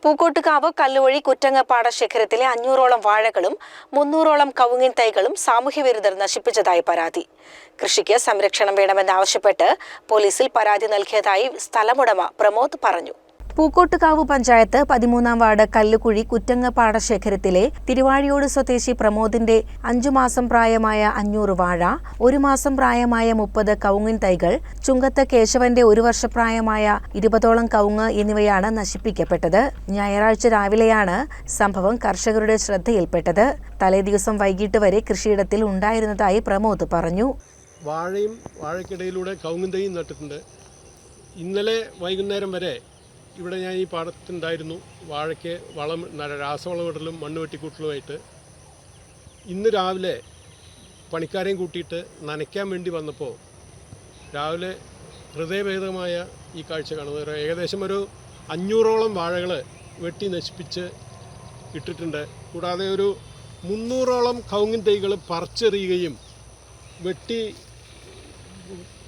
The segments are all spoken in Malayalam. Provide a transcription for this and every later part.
പൂക്കോട്ടുകാവ് കല്ലുവഴി കുറ്റങ്ങ പാടശേഖരത്തിലെ 500ഓളം വാഴകളും 300ഓളം കവുങ്ങിൻ തൈകളും സാമൂഹ്യവിരുദ്ധർ നശിപ്പിച്ചതായി പരാതി. കൃഷിക്ക് സംരക്ഷണം വേണമെന്നാവശ്യപ്പെട്ട് പോലീസിൽ പരാതി നൽകിയതായി സ്ഥലമുടമ പ്രമോദ് പറഞ്ഞു. പൂക്കോട്ടുകാവ് പഞ്ചായത്ത് 13-ാം വാർഡ് കല്ലുകുഴി കുറ്റങ്ങ പാടശേഖരത്തിലെ തിരുവാഴിയോട് സ്വദേശി പ്രമോദിന്റെ 5 മാസം പ്രായമായ 500 വാഴ, 1 മാസം പ്രായമായ 30 കവുങ്ങിൻ തൈകൾ, ചുങ്കത്ത് കേശവന്റെ 1 വർഷപ്രായമായ 20ഓളം കവുങ്ങ് എന്നിവയാണ് നശിപ്പിക്കപ്പെട്ടത്. ഞായറാഴ്ച രാവിലെയാണ് സംഭവം കർഷകരുടെ ശ്രദ്ധയിൽപ്പെട്ടത്. തലേദിവസം വൈകിട്ട് വരെ കൃഷിയിടത്തിൽ ഉണ്ടായിരുന്നതായി പ്രമോദ് പറഞ്ഞു. വാഴയ്ക്കിടയിലൂടെ കവുങ്ങിൻ തൈയും നട്ടിട്ടുണ്ട്. ഇന്നലെ വൈകുന്നേരം വരെ ഇവിടെ ഞാൻ ഈ പാടത്തുണ്ടായിരുന്നു. വാഴയ്ക്ക് രാസവളമിടലും മണ്ണ് വെട്ടിക്കൂട്ടലുമായിട്ട്. ഇന്ന് രാവിലെ പണിക്കാരെയും കൂട്ടിയിട്ട് നനയ്ക്കാൻ വേണ്ടി വന്നപ്പോൾ രാവിലെ ഹൃദയഭേദമായ ഈ കാഴ്ച കാണുന്നത്. ഏകദേശം ഒരു 500ഓളം വാഴകൾ വെട്ടി നശിപ്പിച്ച് ഇട്ടിട്ടുണ്ട്. കൂടാതെ ഒരു 300ഓളം കവുങ്ങിൻ തൈകൾ പറിച്ചെറിയുകയും വെട്ടി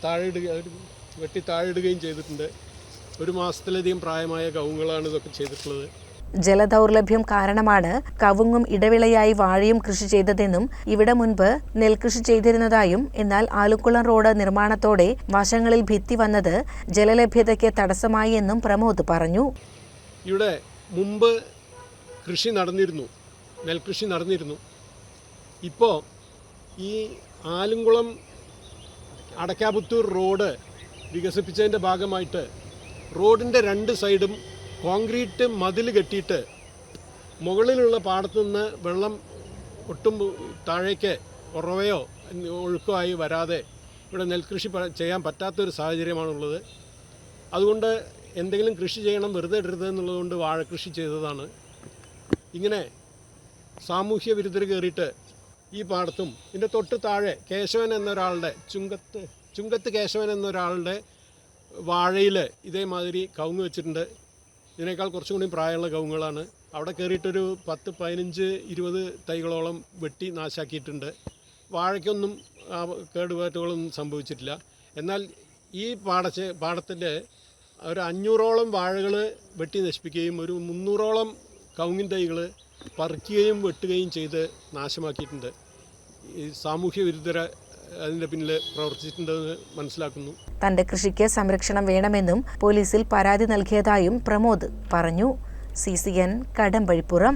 താഴെയിടുകയും ചെയ്തിട്ടുണ്ട്. 1 മാസത്തിലധികം പ്രായമായ കവുങ്ങുകളാണ് ഇതൊക്കെ ചെയ്തിട്ടുള്ളത്. ജലദൗർലഭ്യം കാരണമാണ് കവുങ്ങും ഇടവിളയായി വാഴയും കൃഷി ചെയ്തതെന്നും ഇവിടെ മുൻപ് നെൽകൃഷി ചെയ്തിരുന്നതായും, എന്നാൽ ആലുക്കുളം റോഡ് നിർമ്മാണത്തോടെ വശങ്ങളിൽ ഭിത്തി വന്നത് ജലലഭ്യതയ്ക്ക് തടസ്സമായി എന്നും പ്രമോദ് പറഞ്ഞു. ഇവിടെ മുമ്പ് കൃഷി നടന്നിരുന്നു, നെൽകൃഷി നടന്നിരുന്നു. ഇപ്പോൾ ഈ ആലുംകുളം അടക്കാപുത്തൂർ റോഡ് വികസിപ്പിച്ചതിൻ്റെ ഭാഗമായിട്ട് റോഡിൻ്റെ 2 സൈഡും കോൺക്രീറ്റ് മതിൽ കെട്ടിയിട്ട് മുകളിലുള്ള പാടത്തു നിന്ന് വെള്ളം ഒട്ടും താഴേക്ക് ഉറവയോ ഒഴുക്കോ ആയി വരാതെ ഇവിടെ നെൽകൃഷി ചെയ്യാൻ പറ്റാത്തൊരു സാഹചര്യമാണുള്ളത്. അതുകൊണ്ട് എന്തെങ്കിലും കൃഷി ചെയ്യണം, വെറുതെ ഇടരുത് എന്നുള്ളതുകൊണ്ട് വാഴക്കൃഷി ചെയ്തതാണ്. ഇങ്ങനെ സാമൂഹ്യ വിരുദ്ധർ കയറിയിട്ട് ഈ പാടത്തും ഇതിൻ്റെ തൊട്ട് താഴെ കേശവൻ എന്നൊരാളുടെ ചുങ്കത്ത് കേശവൻ എന്നൊരാളുടെ വാഴയിൽ ഇതേമാതിരി കവുങ്ങ് വെച്ചിട്ടുണ്ട്. ഇതിനേക്കാൾ കുറച്ചും കൂടി പ്രായമുള്ള കവുങ്ങുകളാണ്. അവിടെ കയറിയിട്ടൊരു 10, 15, 20 തൈകളോളം വെട്ടി നാശാക്കിയിട്ടുണ്ട്. വാഴയ്ക്കൊന്നും കേടുപാറ്റുകളൊന്നും സംഭവിച്ചിട്ടില്ല. എന്നാൽ ഈ പാടത്തിൻ്റെ ഒരു 500ഓളം വാഴകൾ വെട്ടി നശിപ്പിക്കുകയും ഒരു 300ഓളം കവുങ്ങിൻ തൈകൾ പറിക്കുകയും വെട്ടുകയും ചെയ്ത് നാശമാക്കിയിട്ടുണ്ട്. ഈ സാമൂഹ്യ വിരുദ്ധര അതിൻ്റെ പിന്നിൽ പ്രവർത്തിച്ചിട്ടുണ്ടെന്ന് മനസ്സിലാക്കുന്നു. തന്റെ കൃഷിക്ക് സംരക്ഷണം വേണമെന്നും പോലീസിൽ പരാതി നൽകിയതായും പ്രമോദ് പറഞ്ഞു. CCN കടമ്പഴിപ്പുറം.